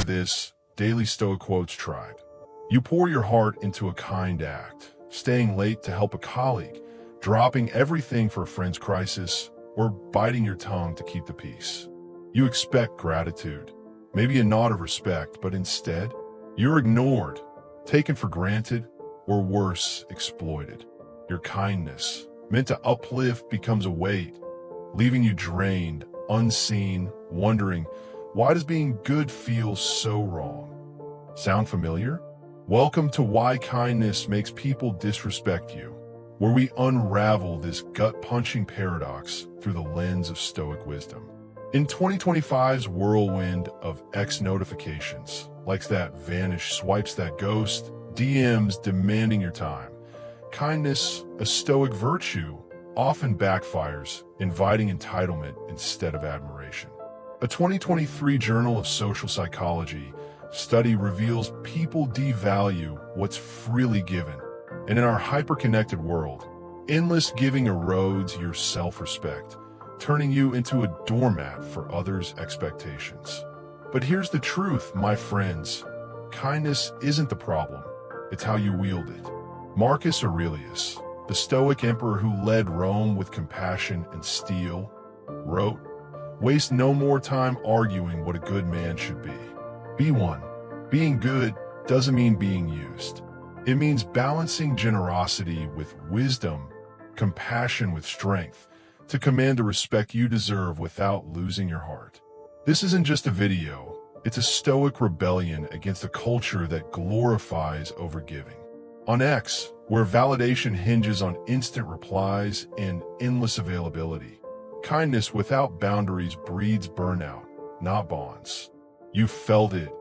this, Daily Stoic Quotes tribe. You pour your heart into a kind act, staying late to help a colleague, dropping everything for a friend's crisis, or biting your tongue to keep the peace. You expect gratitude, maybe a nod of respect, but instead, you're ignored, taken for granted, or worse, exploited. Your kindness, meant to uplift, becomes a weight, leaving you drained, unseen, wondering, why does being good feel so wrong? Sound familiar? Welcome to Why Kindness Makes People Disrespect You, where we unravel this gut-punching paradox through the lens of Stoic wisdom. In 2025's whirlwind of X notifications, likes that vanish, swipes that ghost, DMs demanding your time, kindness, a Stoic virtue, often backfires, inviting entitlement instead of admiration. A 2023 Journal of Social Psychology study reveals people devalue what's freely given, and in our hyper-connected world, endless giving erodes your self-respect, turning you into a doormat for others' expectations. But here's the truth, my friends. Kindness isn't the problem. It's how you wield it. Marcus Aurelius, the Stoic emperor who led Rome with compassion and steel, wrote, "Waste no more time arguing what a good man should be. Be one. Being good doesn't mean being used. It means balancing generosity with wisdom, compassion with strength, to command the respect you deserve without losing your heart." This isn't just a video, it's a Stoic rebellion against a culture that glorifies overgiving. On X, where validation hinges on instant replies and endless availability, kindness without boundaries breeds burnout, not bonds. You felt it,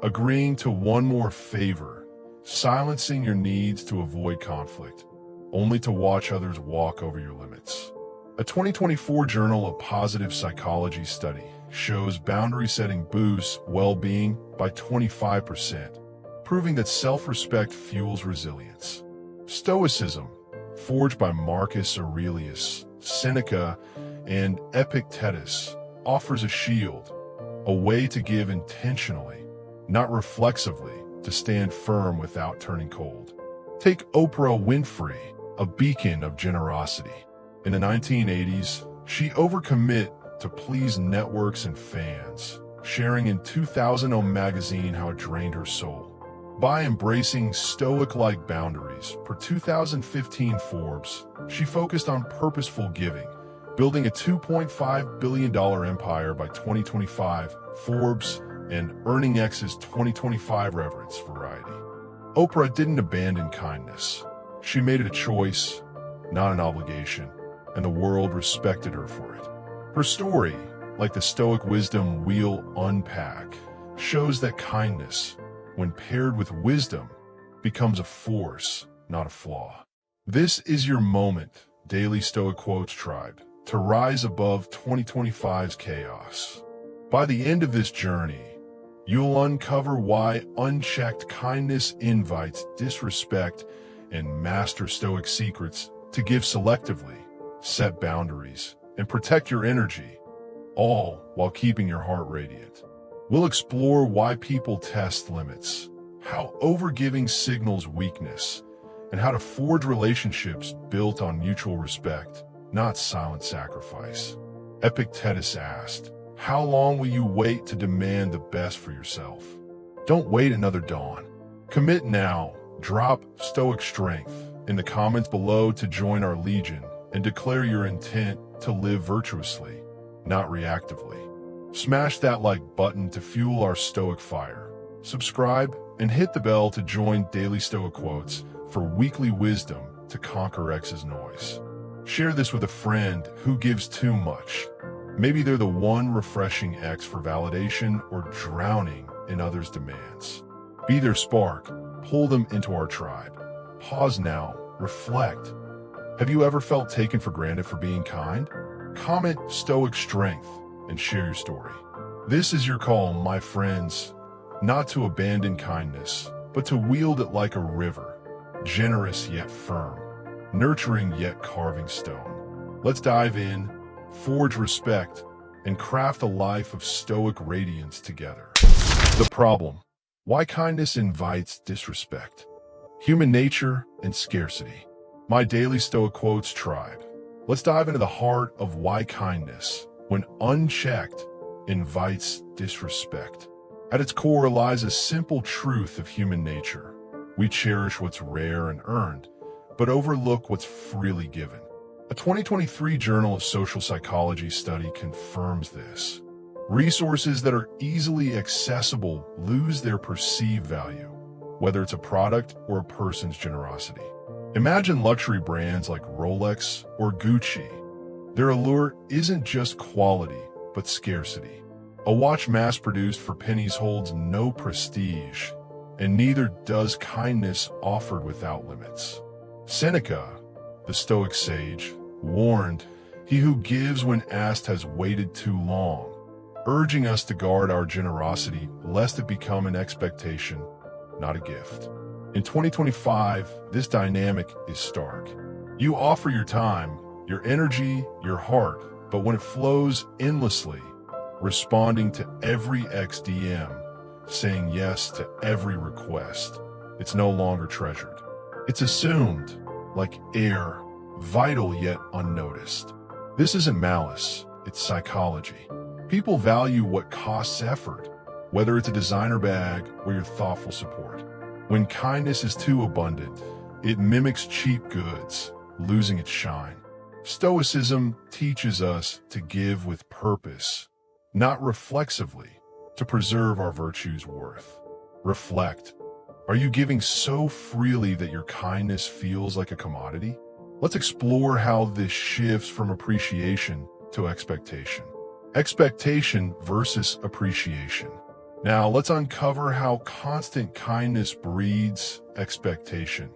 agreeing to one more favor, silencing your needs to avoid conflict, only to watch others walk over your limits. A 2024 Journal of Positive Psychology study shows boundary setting boosts well-being by 25%, proving that self-respect fuels resilience. Stoicism, forged by Marcus Aurelius, Seneca, and Epictetus, offers a shield, a way to give intentionally, not reflexively, to stand firm without turning cold. Take Oprah Winfrey, a beacon of generosity. In the 1980s, she overcommit to please networks and fans, sharing in 2000 magazine how it drained her soul. By embracing Stoic-like boundaries, per 2015 Forbes, she focused on purposeful giving, building a $2.5 billion empire by 2025, Forbes, and earning X's 2025 Reverence variety. Oprah didn't abandon kindness. She made it a choice, not an obligation, and the world respected her for it. Her story, like the Stoic wisdom we'll unpack, shows that kindness, when paired with wisdom, becomes a force, not a flaw. This is your moment, Daily Stoic Quotes tribe, to rise above 2025's chaos. By the end of this journey, you'll uncover why unchecked kindness invites disrespect and master Stoic secrets to give selectively, set boundaries, and protect your energy, all while keeping your heart radiant. We'll explore why people test limits, how overgiving signals weakness, and how to forge relationships built on mutual respect, not silent sacrifice. Epictetus asked, "How long will you wait to demand the best for yourself? Don't wait another dawn. Commit now. Drop Stoic strength in the comments below to join our legion and declare your intent to live virtuously, not reactively. Smash that like button to fuel our Stoic fire. Subscribe and hit the bell to join Daily Stoic Quotes for weekly wisdom to conquer X's noise. Share this with a friend who gives too much. Maybe they're the one refreshing X for validation or drowning in others' demands. Be their spark, pull them into our tribe. Pause now, reflect. Have you ever felt taken for granted for being kind? Comment Stoic strength and share your story. This is your call, my friends, not to abandon kindness, but to wield it like a river, generous yet firm, nurturing yet carving stone. Let's dive in, forge respect, and craft a life of Stoic radiance together. The problem: why kindness invites disrespect. Human nature and scarcity. My Daily Stoic Quotes tribe. Let's dive into the heart of why kindness, when unchecked, invites disrespect. At its core lies a simple truth of human nature. We cherish what's rare and earned, but overlook what's freely given. A 2023 Journal of Social Psychology study confirms this. Resources that are easily accessible lose their perceived value, whether it's a product or a person's generosity. Imagine luxury brands like Rolex or Gucci. Their allure isn't just quality, but scarcity. A watch mass-produced for pennies holds no prestige, and neither does kindness offered without limits. Seneca, the Stoic sage, warned, "He who gives when asked has waited too long," urging us to guard our generosity lest it become an expectation, not a gift. In 2025, this dynamic is stark. You offer your time, your energy, your heart, but when it flows endlessly, responding to every XDM, saying yes to every request, it's no longer treasured. It's assumed, like air, vital yet unnoticed. This isn't malice, it's psychology. People value what costs effort, whether it's a designer bag or your thoughtful support. When kindness is too abundant, it mimics cheap goods, losing its shine. Stoicism teaches us to give with purpose, not reflexively, to preserve our virtue's worth. Reflect. Are you giving so freely that your kindness feels like a commodity? Let's explore how this shifts from appreciation to expectation. Expectation versus appreciation. Now, let's uncover how constant kindness breeds expectation,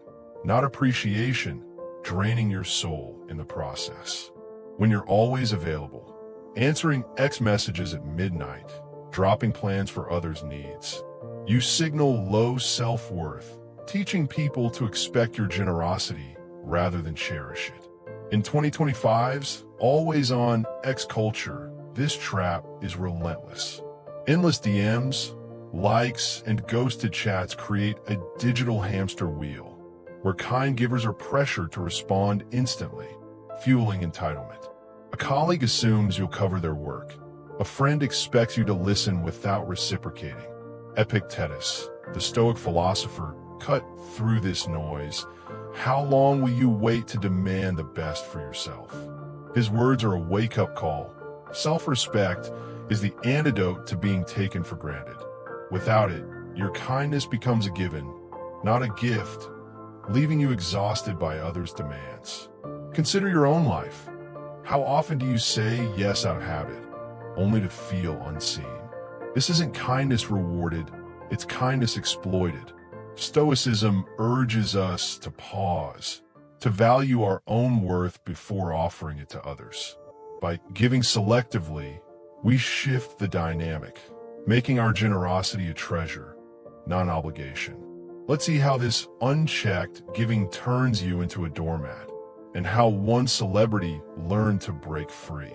not appreciation, draining your soul in the process. When you're always available, answering X messages at midnight, dropping plans for others' needs, you signal low self-worth, teaching people to expect your generosity rather than cherish it. In 2025's always-on X culture, this trap is relentless. Endless DMs, likes, and ghosted chats create a digital hamster wheel, where kind givers are pressured to respond instantly, fueling entitlement. A colleague assumes you'll cover their work. A friend expects you to listen without reciprocating. Epictetus, the Stoic philosopher, cut through this noise. How long will you wait to demand the best for yourself? His words are a wake-up call. Self-respect is the antidote to being taken for granted. Without it, your kindness becomes a given, not a gift, leaving you exhausted by others' demands. Consider your own life. How often do you say yes out of habit, only to feel unseen? This isn't kindness rewarded, it's kindness exploited. Stoicism urges us to pause, to value our own worth before offering it to others. By giving selectively, we shift the dynamic, making our generosity a treasure, not an obligation. Let's see how this unchecked giving turns you into a doormat, and how one celebrity learned to break free.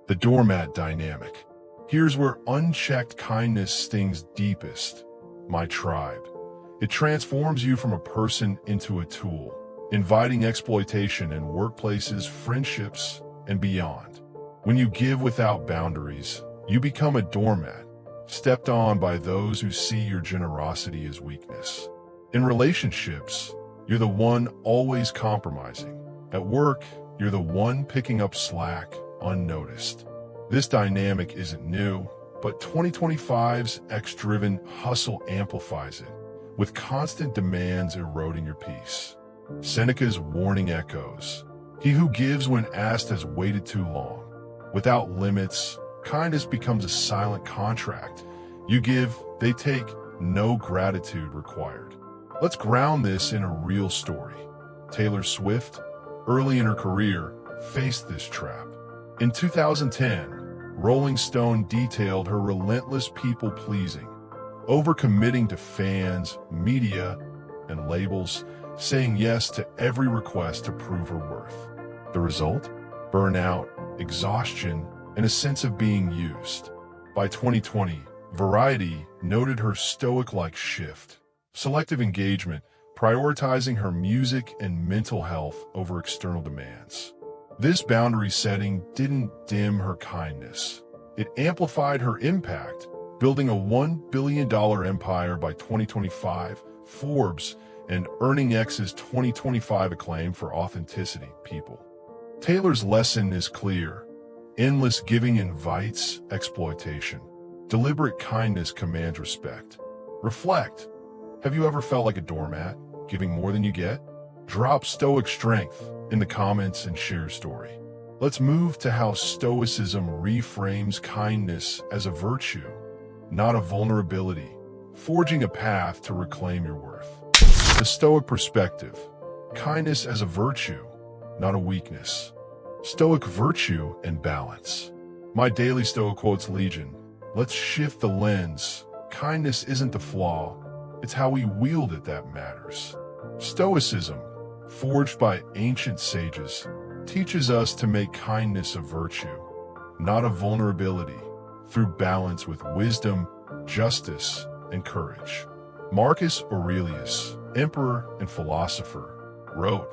The doormat dynamic. Here's where unchecked kindness stings deepest. My tribe. It transforms you from a person into a tool, inviting exploitation in workplaces, friendships, and beyond. When you give without boundaries, you become a doormat, stepped on by those who see your generosity as weakness. In relationships, you're the one always compromising. At work, you're the one picking up slack unnoticed. This dynamic isn't new, but 2025's X-driven hustle amplifies it, with constant demands eroding your peace. Seneca's warning echoes. He who gives when asked has waited too long. Without limits, kindness becomes a silent contract. You give, they take, no gratitude required. Let's ground this in a real story. Taylor Swift, early in her career, faced this trap. In 2010, Rolling Stone detailed her relentless people-pleasing, overcommitting to fans, media, and labels, saying yes to every request to prove her worth. The result? Burnout, exhaustion, and a sense of being used. By 2020, Variety noted her Stoic-like shift. Selective engagement, prioritizing her music and mental health over external demands. This boundary setting didn't dim her kindness. It amplified her impact, building a $1 billion empire by 2025, Forbes, and earning X's 2025 acclaim for authenticity, people. Taylor's lesson is clear. Endless giving invites exploitation. Deliberate kindness commands respect. Reflect. Have you ever felt like a doormat, giving more than you get? Drop Stoic strength in the comments and share your story. Let's move to how Stoicism reframes kindness as a virtue, not a vulnerability, forging a path to reclaim your worth. The Stoic perspective: kindness as a virtue, not a weakness. Stoic virtue and balance. My Daily Stoic Quotes Legion. Let's shift the lens. Kindness isn't the flaw, it's how we wield it that matters. Stoicism, forged by ancient sages, teaches us to make kindness a virtue, not a vulnerability, through balance with wisdom, justice, and courage. Marcus Aurelius, emperor and philosopher, wrote,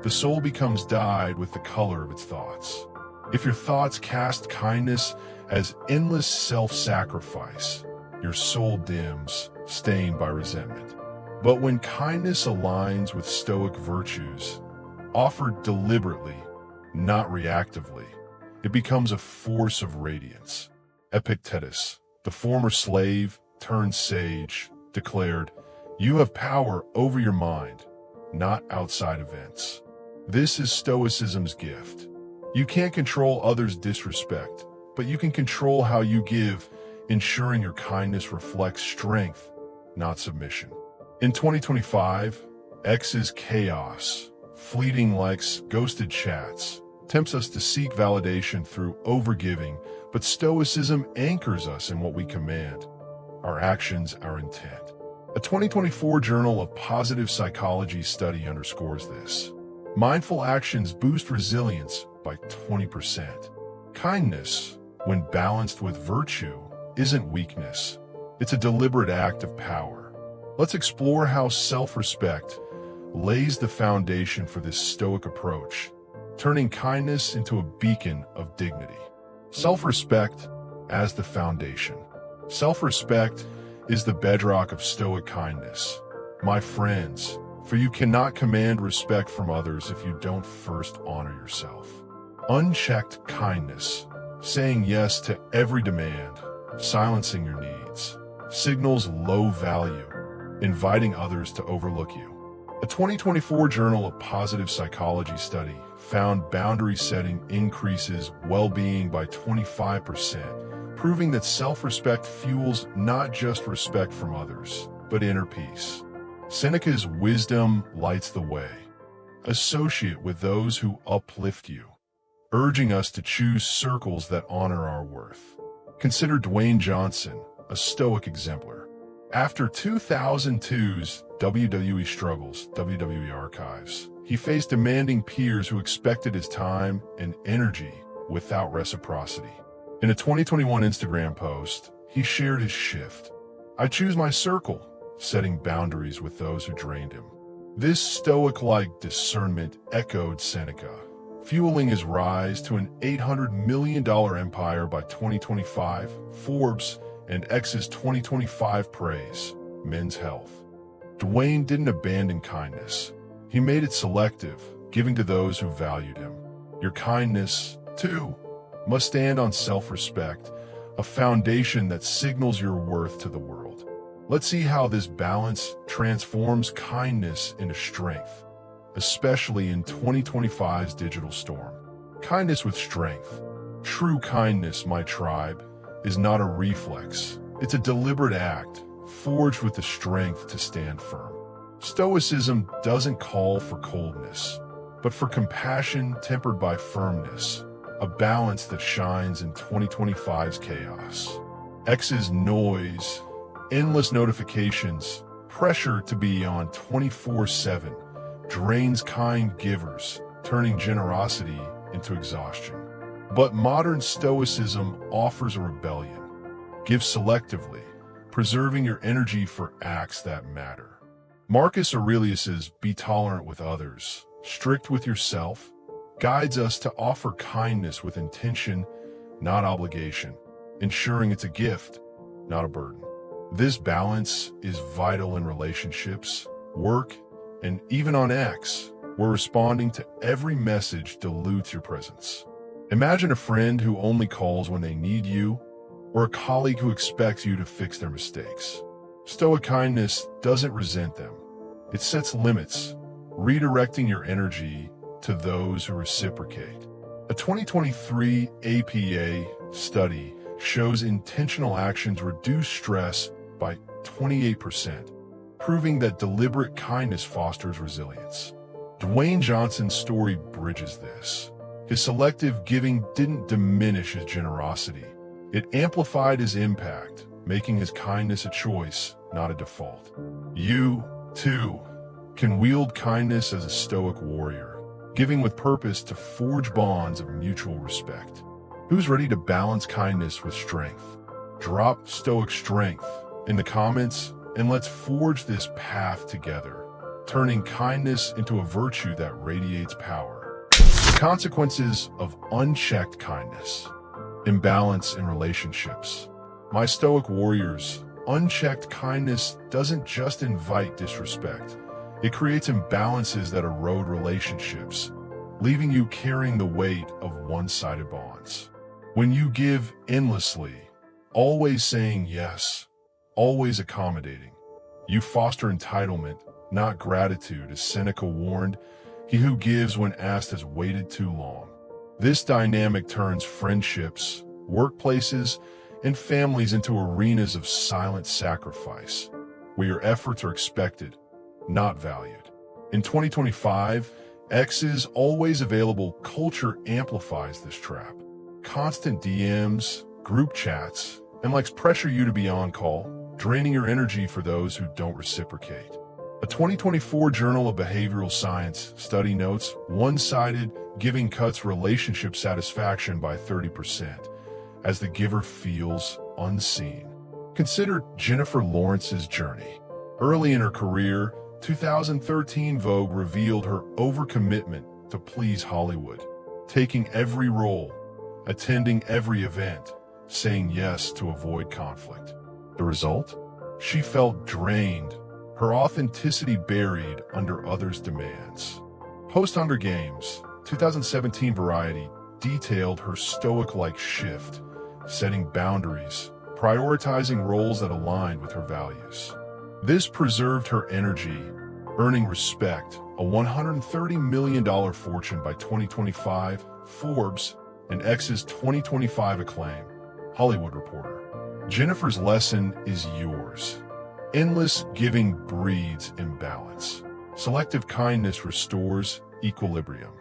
"The soul becomes dyed with the color of its thoughts." If your thoughts cast kindness as endless self-sacrifice, your soul dims, stained by resentment. But when kindness aligns with Stoic virtues, offered deliberately, not reactively, it becomes a force of radiance. Epictetus, the former slave turned sage, declared, "You have power over your mind, not outside events." This is Stoicism's gift. You can't control others' disrespect, but you can control how you give, ensuring your kindness reflects strength, not submission. In 2025, X's chaos, fleeting likes, ghosted chats, tempts us to seek validation through overgiving, but Stoicism anchors us in what we command: our actions, our intent. A 2024 Journal of Positive Psychology study underscores this. Mindful actions boost resilience by 20%. Kindness, when balanced with virtue, isn't weakness. It's a deliberate act of power. Let's explore how self-respect lays the foundation for this Stoic approach, turning kindness into a beacon of dignity. Self-respect as the foundation. Self-respect is the bedrock of Stoic kindness. My friends, for you cannot command respect from others if you don't first honor yourself. Unchecked kindness, saying yes to every demand, silencing your needs, signals low value, inviting others to overlook you. A 2024 Journal of Positive Psychology study found boundary setting increases well-being by 25%, proving that self-respect fuels not just respect from others, but inner peace. Seneca's wisdom lights the way. Associate with those who uplift you, urging us to choose circles that honor our worth. Consider Dwayne Johnson, a Stoic exemplar. After 2002's WWE struggles, WWE archives, he faced demanding peers who expected his time and energy without reciprocity. In a 2021 Instagram post, he shared his shift. "I choose my circle," setting boundaries with those who drained him. This Stoic-like discernment echoed Seneca, fueling his rise to an $800 million empire by 2025, Forbes, and X's 2025 praise, men's health. Dwayne didn't abandon kindness. He made it selective, giving to those who valued him. Your kindness, too, must stand on self-respect, a foundation that signals your worth to the world. Let's see how this balance transforms kindness into strength, especially in 2025's digital storm. Kindness with strength. True kindness, my tribe, is not a reflex. It's a deliberate act, forged with the strength to stand firm. Stoicism doesn't call for coldness, but for compassion tempered by firmness, a balance that shines in 2025's chaos. X's noise, endless notifications, pressure to be on 24/7, drains kind givers, turning generosity into exhaustion. But modern Stoicism offers a rebellion. Give selectively, preserving your energy for acts that matter. Marcus Aurelius's "Be tolerant with others, strict with yourself" guides us to offer kindness with intention, not obligation, ensuring it's a gift, not a burden. This balance is vital in relationships, work, and even on X, where responding to every message dilutes your presence. Imagine a friend who only calls when they need you, or a colleague who expects you to fix their mistakes. Stoic kindness doesn't resent them. It sets limits, redirecting your energy to those who reciprocate. A 2023 APA study shows intentional actions reduce stress by 28%, proving that deliberate kindness fosters resilience. Dwayne Johnson's story bridges this. His selective giving didn't diminish his generosity. It amplified his impact, making his kindness a choice, not a default. You, too, can wield kindness as a stoic warrior, giving with purpose to forge bonds of mutual respect. Who's ready to balance kindness with strength? Drop stoic strength in the comments and let's forge this path together, turning kindness into a virtue that radiates power. The consequences of unchecked kindness. Imbalance in relationships. My stoic warriors, unchecked kindness doesn't just invite disrespect. It creates imbalances that erode relationships, leaving you carrying the weight of one-sided bonds. When you give endlessly, always saying yes, always accommodating, you foster entitlement, not gratitude. As Seneca warned, he who gives when asked has waited too long. This dynamic turns friendships, workplaces, and families into arenas of silent sacrifice, where your efforts are expected, not valued. In 2025, X's always available culture amplifies this trap. Constant DMs, group chats, and likes pressure you to be on call, draining your energy for those who don't reciprocate. A 2024 Journal of Behavioral Science study notes one-sided giving cuts relationship satisfaction by 30%, as the giver feels unseen. Consider Jennifer Lawrence's journey. Early in her career, 2013 Vogue revealed her overcommitment to please Hollywood, taking every role, attending every event, saying yes to avoid conflict. The result? She felt drained, her authenticity buried under others' demands. Post-Hunger Games, 2017 Variety detailed her stoic-like shift, setting boundaries, prioritizing roles that aligned with her values. This preserved her energy, earning respect, a $130 million fortune by 2025, Forbes, and X's 2025 acclaim, Hollywood Reporter. Jennifer's lesson is yours. Endless giving breeds imbalance. Selective kindness restores equilibrium.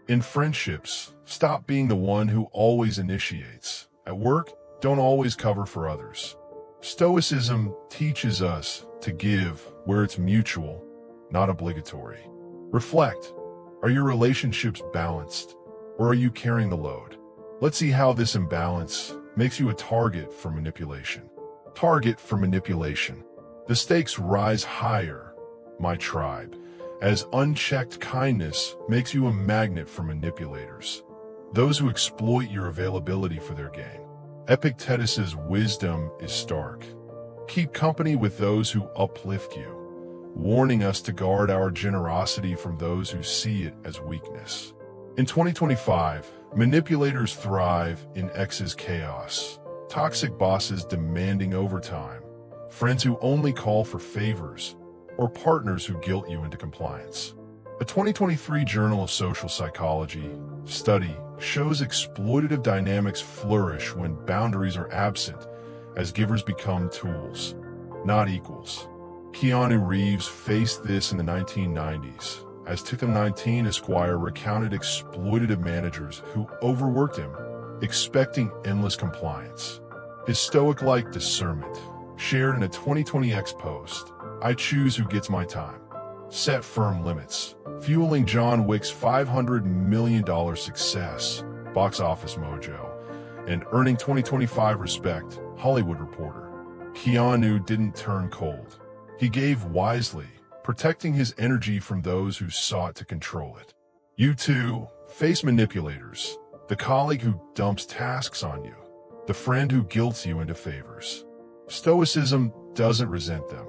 In friendships, stop being the one who always initiates. At work, don't always cover for others. Stoicism teaches us to give where it's mutual, not obligatory. Reflect. Are your relationships balanced, or are you carrying the load? Let's see how this imbalance makes you a target for manipulation. Target for manipulation. The stakes rise higher, my tribe, as unchecked kindness makes you a magnet for manipulators, those who exploit your availability for their gain. Epictetus's wisdom is stark. Keep company with those who uplift you, warning us to guard our generosity from those who see it as weakness. In 2025, manipulators thrive in X's chaos. Toxic bosses demanding overtime, friends who only call for favors, or partners who guilt you into compliance. A 2023 Journal of Social Psychology study shows exploitative dynamics flourish when boundaries are absent, as givers become tools, not equals. Keanu Reeves faced this in the 1990s, as 2019 Esquire recounted exploitative managers who overworked him, expecting endless compliance. His stoic-like discernment, shared in a 2020 X post, I choose who gets my time. Set firm limits, fueling John Wick's $500 million success, box office mojo, and earning 2025 respect, Hollywood Reporter. Keanu didn't turn cold. He gave wisely, protecting his energy from those who sought to control it. You too face manipulators, the colleague who dumps tasks on you, the friend who guilts you into favors. Stoicism doesn't resent them.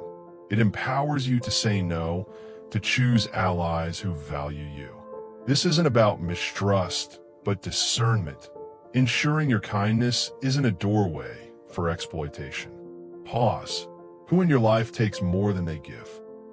It empowers you to say no, to choose allies who value you. This isn't about mistrust, but discernment, ensuring your kindness isn't a doorway for exploitation. Pause. Who in your life takes more than they give?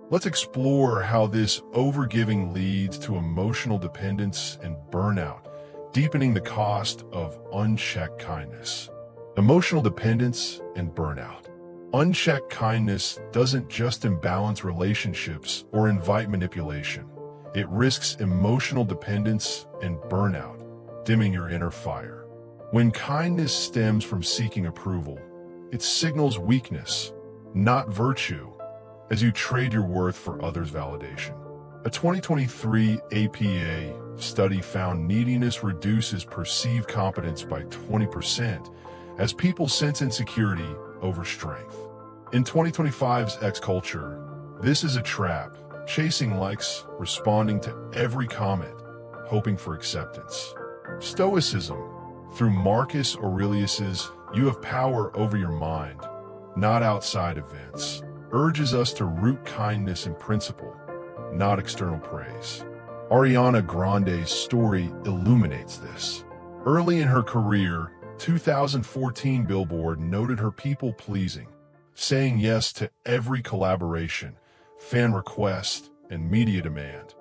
Let's explore how this overgiving leads to emotional dependence and burnout, deepening the cost of unchecked kindness. Emotional dependence and burnout. Unchecked kindness doesn't just imbalance relationships or invite manipulation. It risks emotional dependence and burnout, dimming your inner fire. When kindness stems from seeking approval, it signals weakness, not virtue, as you trade your worth for others' validation. A 2023 APA study found neediness reduces perceived competence by 20% as people sense insecurity over strength. In 2025's X culture, this is a trap, chasing likes, responding to every comment, hoping for acceptance. Stoicism, through Marcus Aurelius's "You have power over your mind, not outside events," urges us to root kindness in principle, not external praise. Ariana Grande's story illuminates this. Early in her career, 2014 Billboard noted her people-pleasing, saying yes to every collaboration, fan request, and media demand.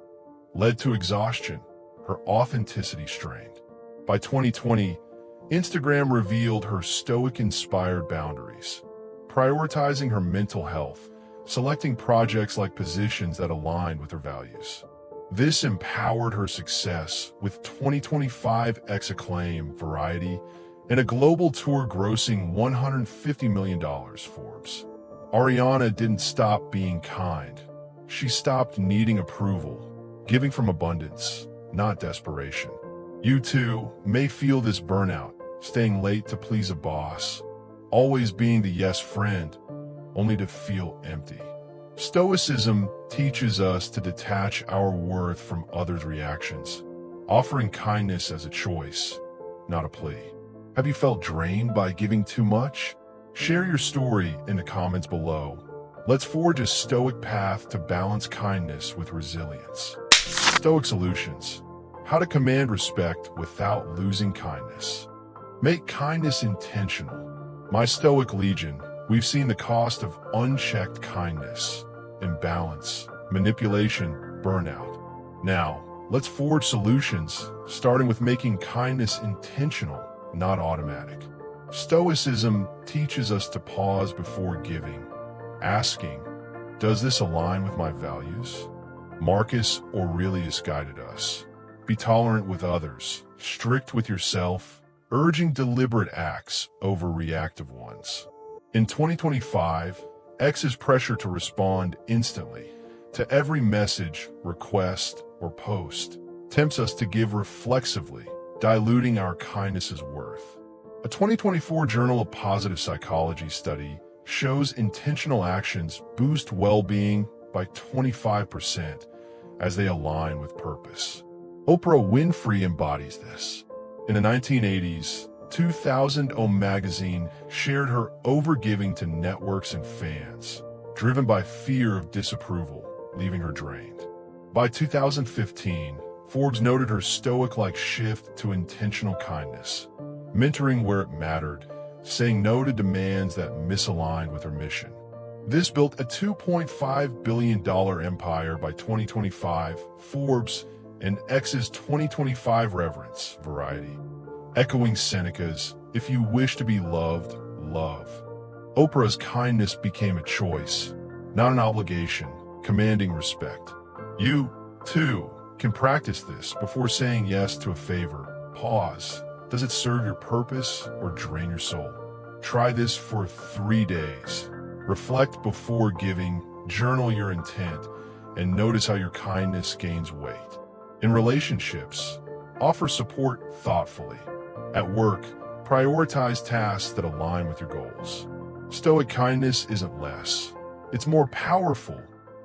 Led to exhaustion, her authenticity strained. By 2020, Instagram revealed her Stoic-inspired boundaries, prioritizing her mental health, selecting projects like positions that aligned with her values. This empowered her success with 2025 X acclaim, Variety, and a global tour grossing $150 million. Forbes. Ariana didn't stop being kind. She stopped needing approval, giving from abundance, not desperation. You too may feel this burnout, staying late to please a boss, always being the yes friend, only to feel empty. Stoicism teaches us to detach our worth from others' reactions, offering kindness as a choice, not a plea. Have you felt drained by giving too much? Share your story in the comments below. Let's forge a Stoic path to balance kindness with resilience. Stoic solutions. How to command respect without losing kindness. Make kindness intentional. My Stoic Legion, we've seen the cost of unchecked kindness, imbalance, manipulation, burnout. Now, let's forge solutions, starting with making kindness intentional, not automatic. Stoicism teaches us to pause before giving, asking, does this align with my values? Marcus Aurelius guided us. Be tolerant with others, strict with yourself, urging deliberate acts over reactive ones. In 2025, X's pressure to respond instantly to every message, request, or post tempts us to give reflexively, diluting our kindness's worth. A 2024 Journal of Positive Psychology study shows intentional actions boost well-being by 25% as they align with purpose. Oprah Winfrey embodies this. In the 1980s, 2000 magazine shared her overgiving to networks and fans, driven by fear of disapproval, leaving her drained. By 2015, Forbes noted her Stoic-like shift to intentional kindness, mentoring where it mattered, saying no to demands that misaligned with her mission. This built a $2.5 billion empire by 2025, Forbes, and X's 2025 reverence, Variety. Echoing Seneca's, "If you wish to be loved, love." Oprah's kindness became a choice, not an obligation, commanding respect. You, too, can practice this before saying yes to a favor. Pause. Does it serve your purpose or drain your soul? Try this for 3 days. Reflect before giving, journal your intent, and notice how your kindness gains weight. In relationships, offer support thoughtfully. At work, Prioritize tasks that align with your goals. Stoic kindness isn't less. It's more powerful,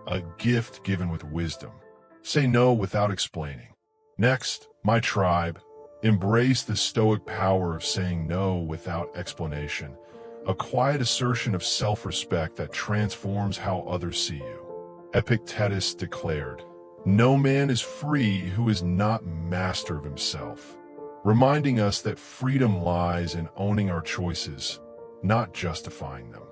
a gift given with wisdom. Say no without explaining. Next, my tribe, embrace the Stoic power of saying no without explanation, a quiet assertion of self-respect that transforms how others see you. Epictetus declared, "No man is free who is not master of himself," reminding us that freedom lies in owning our choices, not justifying them.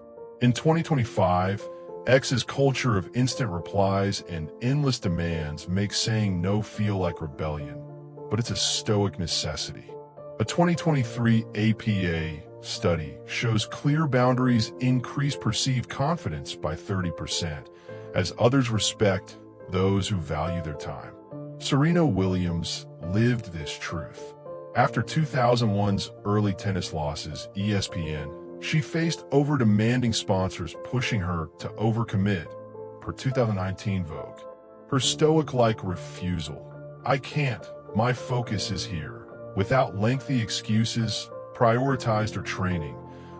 In 2025, X's culture of instant replies and endless demands makes saying no feel like rebellion, but it's a Stoic necessity. A 2023 APA study shows clear boundaries increase perceived confidence by 30%, as others respect those who value their time. Serena Williams lived this truth. After 2001's early tennis losses, ESPN, she faced over-demanding sponsors pushing her to overcommit, per 2019 Vogue. Her Stoic-like refusal, "I can't, my focus is here," without lengthy excuses, prioritized her training,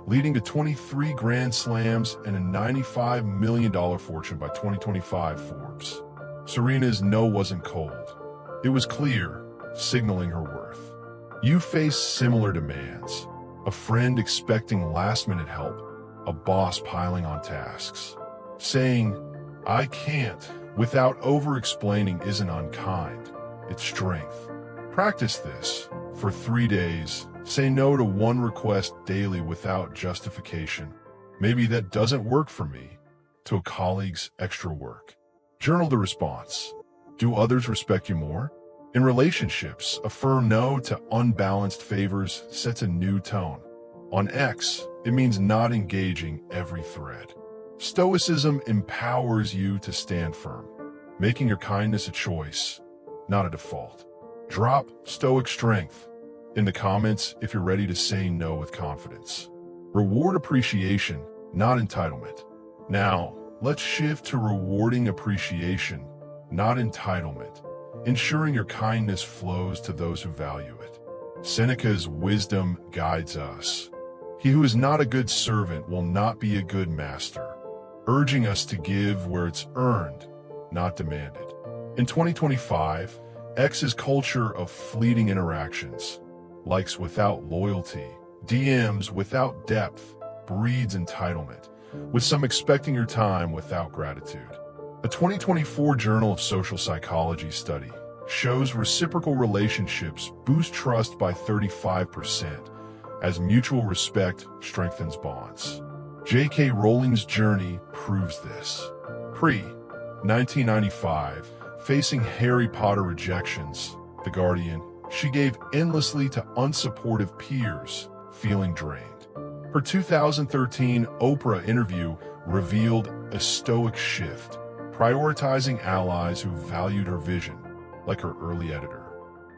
leading to 23 Grand Slams and a $95 million fortune by 2025 Forbes. Serena's no wasn't cold. It was clear, signaling her worth. You face similar demands. A friend expecting last-minute help, a boss piling on tasks. Saying, "I can't," without over-explaining isn't unkind, it's strength. Practice this. For 3 days, say no to one request daily without justification. "Maybe that doesn't work for me," to a colleague's extra work. Journal the response. Do others respect you more? In relationships, a firm no to unbalanced favors sets a new tone. On X, it means not engaging every thread. Stoicism empowers you to stand firm, making your kindness a choice, not a default. Drop Stoic strength in the comments if you're ready to say no with confidence. Reward appreciation, not entitlement. Now, let's shift to rewarding appreciation, not entitlement, ensuring your kindness flows to those who value it. Seneca's wisdom guides us. He who is not a good servant will not be a good master, urging us to give where it's earned, not demanded. In 2025, X's culture of fleeting interactions, likes without loyalty, DMs without depth, breeds entitlement, with some expecting your time without gratitude. A 2024 Journal of Social Psychology study shows reciprocal relationships boost trust by 35%, as mutual respect strengthens bonds. J.K. Rowling's journey proves this. Pre-1995, facing Harry Potter rejections, The Guardian, she gave endlessly to unsupportive peers, feeling drained. Her 2013 Oprah interview revealed a Stoic shift, prioritizing allies who valued her vision, like her early editor.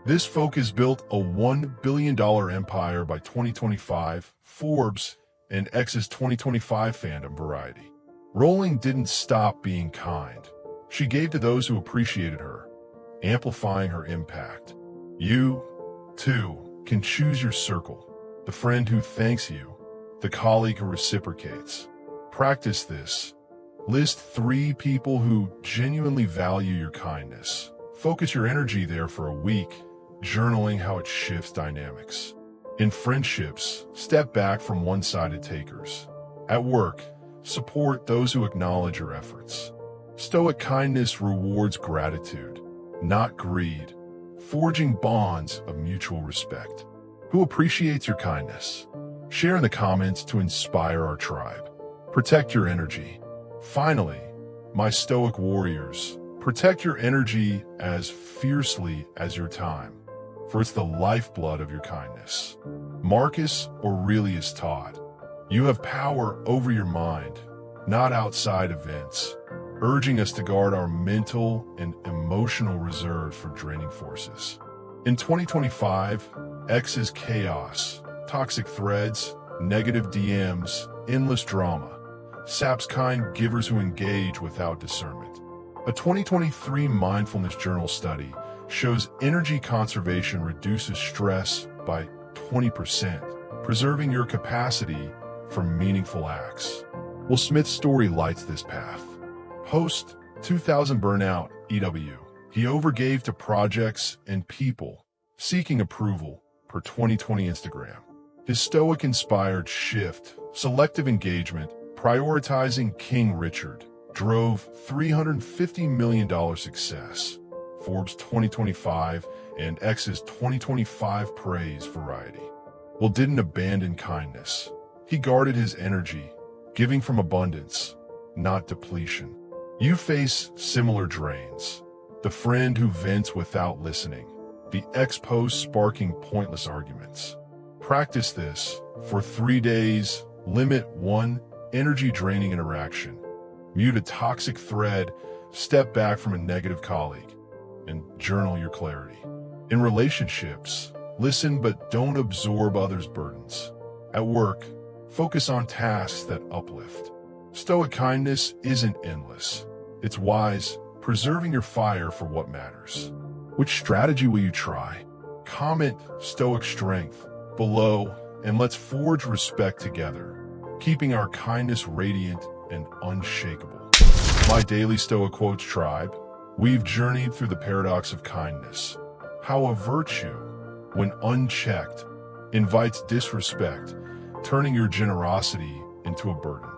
This focus built a $1 billion empire by 2025 Forbes and X's 2025 fandom Variety. Rowling didn't stop being kind. She gave to those who appreciated her, amplifying her impact. You, too, can choose your circle, the friend who thanks you, the colleague who reciprocates. Practice this. List 3 people who genuinely value your kindness. Focus your energy there for a week, journaling how it shifts dynamics. In friendships, step back from one-sided takers. At work, support those who acknowledge your efforts. Stoic kindness rewards gratitude, not greed, forging bonds of mutual respect. Who appreciates your kindness? Share in the comments to inspire our tribe. Protect your energy. Finally, my Stoic warriors, protect your energy as fiercely as your time, for it's the lifeblood of your kindness. Marcus Aurelius taught, "You have power over your mind, not outside events," urging us to guard our mental and emotional reserves for draining forces. In 2025, X is chaos, toxic threads, negative DMs, endless drama, saps kind givers who engage without discernment. A 2023 Mindfulness Journal study shows energy conservation reduces stress by 20%, preserving your capacity for meaningful acts. Will Smith's story lights this path. Host, 2000 burnout, EW. He overgave to projects and people, seeking approval, per 2020 Instagram. His Stoic-inspired shift, selective engagement, prioritizing King Richard, drove $350 million success. Forbes 2025 and X's 2025 praise variety. Will didn't abandon kindness. He guarded his energy, giving from abundance, not depletion. You face similar drains. The friend who vents without listening. The ex-post sparking pointless arguments. Practice this for 3 days. Limit 1 energy-draining interaction. Mute a toxic thread. Step back from a negative colleague. And journal your clarity. In relationships, listen but don't absorb others' burdens. At work, focus on tasks that uplift. Stoic kindness isn't endless. It's wise, preserving your fire for what matters. Which strategy will you try? Comment Stoic strength below, and let's forge respect together, keeping our kindness radiant and unshakable. My Daily Stoic Quotes tribe, we've journeyed through the paradox of kindness. How a virtue, when unchecked, invites disrespect, turning your generosity into a burden.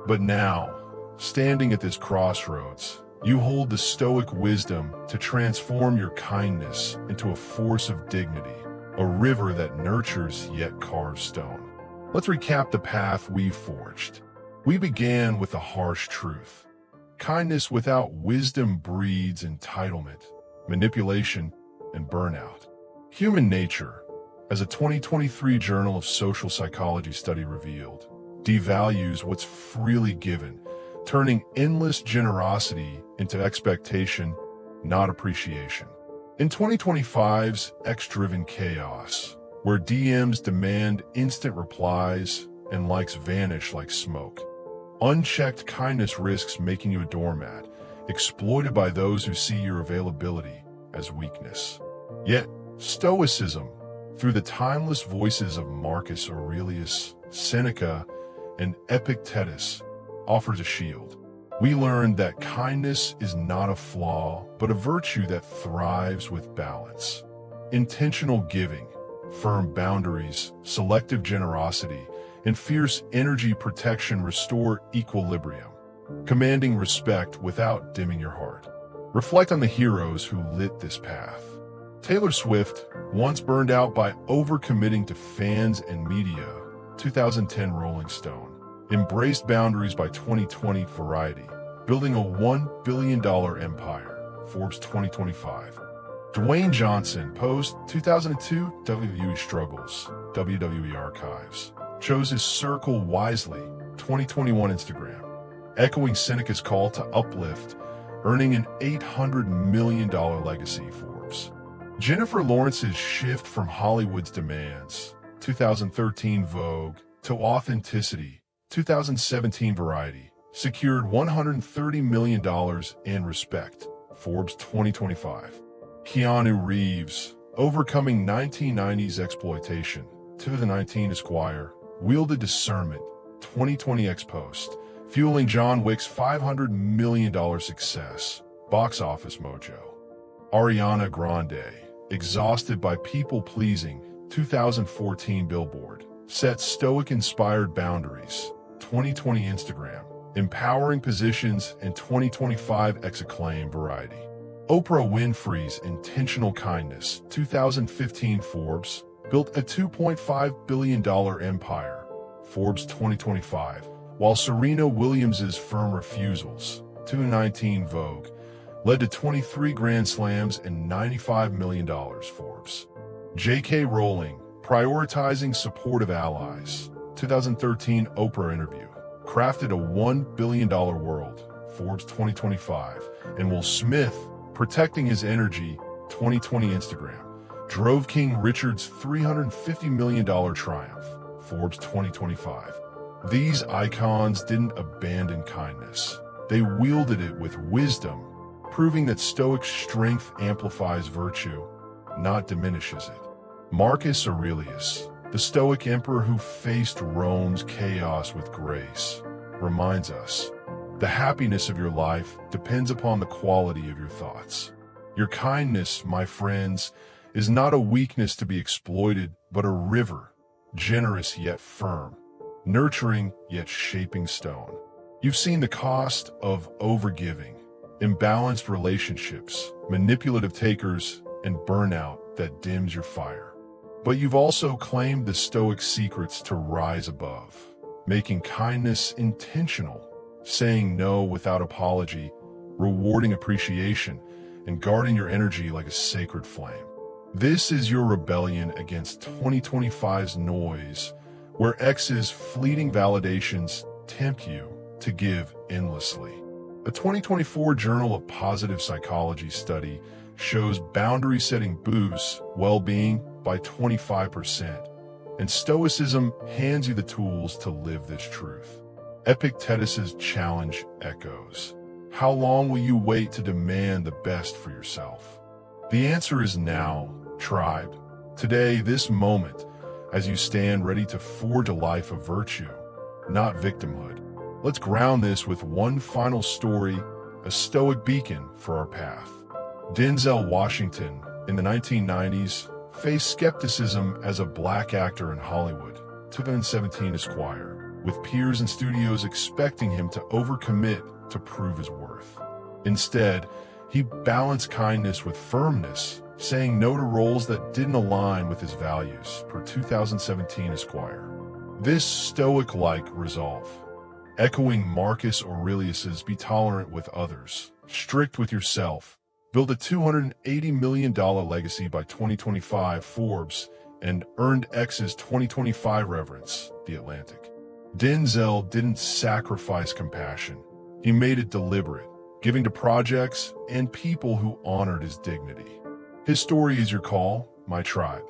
But now, standing at this crossroads, you hold the Stoic wisdom to transform your kindness into a force of dignity, a river that nurtures yet carves stone. Let's recap the path we've forged. We began with a harsh truth. Kindness without wisdom breeds entitlement, manipulation, and burnout. Human nature, as a 2023 Journal of Social Psychology study revealed, devalues what's freely given, turning endless generosity into expectation, not appreciation. In 2025's X-driven chaos, where DMs demand instant replies and likes vanish like smoke, unchecked kindness risks making you a doormat, exploited by those who see your availability as weakness. Yet, Stoicism, through the timeless voices of Marcus Aurelius, Seneca, and Epictetus, offers a shield. We learned that kindness is not a flaw, but a virtue that thrives with balance. Intentional giving, firm boundaries, selective generosity, and fierce energy protection restore equilibrium, commanding respect without dimming your heart. Reflect on the heroes who lit this path. Taylor Swift, once burned out by overcommitting to fans and media, 2010 Rolling Stone, embraced boundaries by 2020 Variety, building a $1 billion empire, Forbes 2025. Dwayne Johnson, post 2002 WWE Struggles, WWE Archives, chose his circle wisely, 2021 Instagram, echoing Seneca's call to uplift, earning an $800 million legacy, Forbes. Jennifer Lawrence's shift from Hollywood's demands, 2013 Vogue, to authenticity, 2017 Variety, secured $130 million in respect, Forbes 2025. Keanu Reeves, overcoming 1990s exploitation, 2019 Esquire, wielded discernment, 2020 X-Post, fueling John Wick's $500 million success, Box Office Mojo. Ariana Grande, exhausted by people-pleasing, 2014 Billboard, set Stoic-inspired boundaries, 2020 Instagram, empowering positions in 2025 X-Acclaim Variety. Oprah Winfrey's intentional kindness, 2015 Forbes, built a $2.5 billion empire, Forbes 2025, while Serena Williams's firm refusals, 2019 Vogue, led to 23 Grand Slams and $95 million, Forbes. J.K. Rowling, prioritizing supportive allies, 2013 Oprah interview, crafted a $1 billion world, Forbes 2025, and Will Smith, protecting his energy, 2020 Instagram, drove King Richard's $350 million triumph, Forbes 2025. These icons didn't abandon kindness. They wielded it with wisdom, proving that Stoic strength amplifies virtue, not diminishes it. Marcus Aurelius, the Stoic emperor who faced Rome's chaos with grace, reminds us, the happiness of your life depends upon the quality of your thoughts. Your kindness, my friends, is not a weakness to be exploited, but a river, generous yet firm, nurturing yet shaping stone. You've seen the cost of overgiving, imbalanced relationships, manipulative takers, and burnout that dims your fire. But you've also claimed the Stoic secrets to rise above, making kindness intentional, saying no without apology, rewarding appreciation, and guarding your energy like a sacred flame. This is your rebellion against 2025's noise, where X's fleeting validations tempt you to give endlessly. A 2024 Journal of Positive Psychology study shows boundary setting boosts well-being by 25%, and Stoicism hands you the tools to live this truth. Epictetus's challenge echoes. How long will you wait to demand the best for yourself? The answer is now, tribe. Today, this moment, as you stand ready to forge a life of virtue, not victimhood. Let's ground this with one final story, a Stoic beacon for our path. Denzel Washington, in the 1990s, faced skepticism as a black actor in Hollywood, 2017 Esquire, with peers and studios expecting him to overcommit to prove his worth. Instead, he balanced kindness with firmness, saying no to roles that didn't align with his values, per 2017 Esquire. This Stoic-like resolve, echoing Marcus Aurelius's "be tolerant with others, strict with yourself," built a $280 million legacy by 2025 Forbes and earned X's 2025 reverence, The Atlantic. Denzel didn't sacrifice compassion. He made it deliberate, giving to projects and people who honored his dignity. His story is your call, my tribe.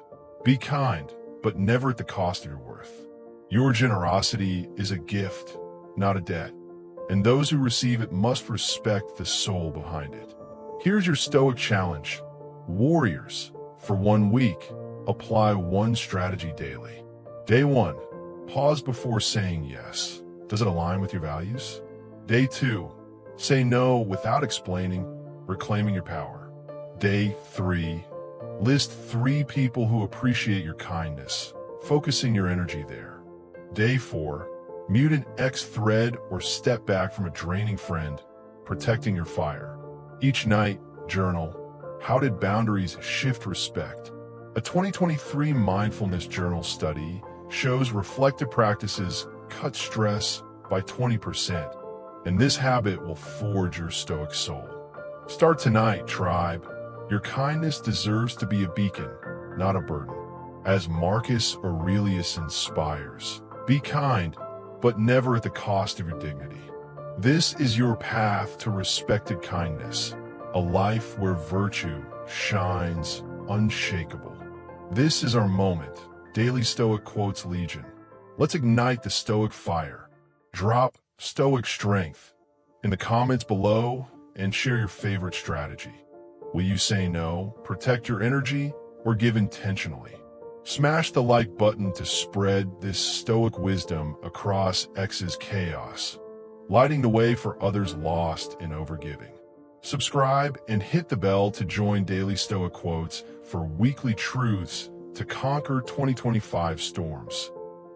Be kind, but never at the cost of your worth. Your generosity is a gift, not a debt, and those who receive it must respect the soul behind it. Here's your Stoic challenge. Warriors, for 1 week, apply one strategy daily. Day 1, pause before saying yes. Does it align with your values? Day 2, say no without explaining, reclaiming your power. Day 3, list 3 people who appreciate your kindness, focusing your energy there. Day 4, mute an X thread or step back from a draining friend, protecting your fire. Each night, journal, how did boundaries shift respect? A 2023 mindfulness journal study shows reflective practices cut stress by 20%, and this habit will forge your Stoic soul. Start tonight, tribe. Your kindness deserves to be a beacon, not a burden. As Marcus Aurelius inspires, be kind, but never at the cost of your dignity. This is your path to respected kindness, a life where virtue shines unshakable. This is our moment, Daily Stoic Quotes Legion. Let's ignite the Stoic fire. Drop Stoic strength in the comments below and share your favorite strategy. Will you say no, protect your energy, or give intentionally? Smash the like button to spread this Stoic wisdom across X's chaos, lighting the way for others lost in overgiving. Subscribe and hit the bell to join Daily Stoic Quotes for weekly truths to conquer 2025 storms.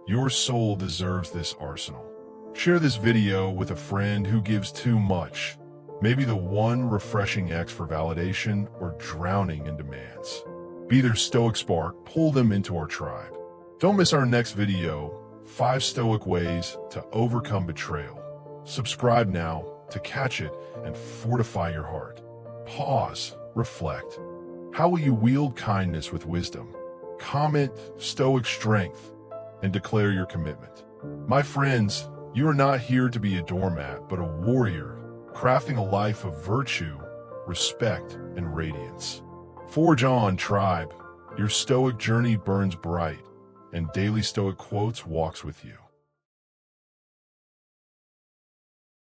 Your soul deserves this arsenal. Share this video with a friend who gives too much, maybe the one refreshing X for validation or drowning in demands. Be their Stoic spark, pull them into our tribe. Don't miss our next video, 5 Stoic Ways to Overcome Betrayal. Subscribe now to catch it and fortify your heart. Pause, reflect. How will you wield kindness with wisdom? Comment Stoic strength and declare your commitment. My friends, you are not here to be a doormat, but a warrior, crafting a life of virtue, respect, and radiance. Forge on, tribe. Your Stoic journey burns bright, and Daily Stoic Quotes walks with you.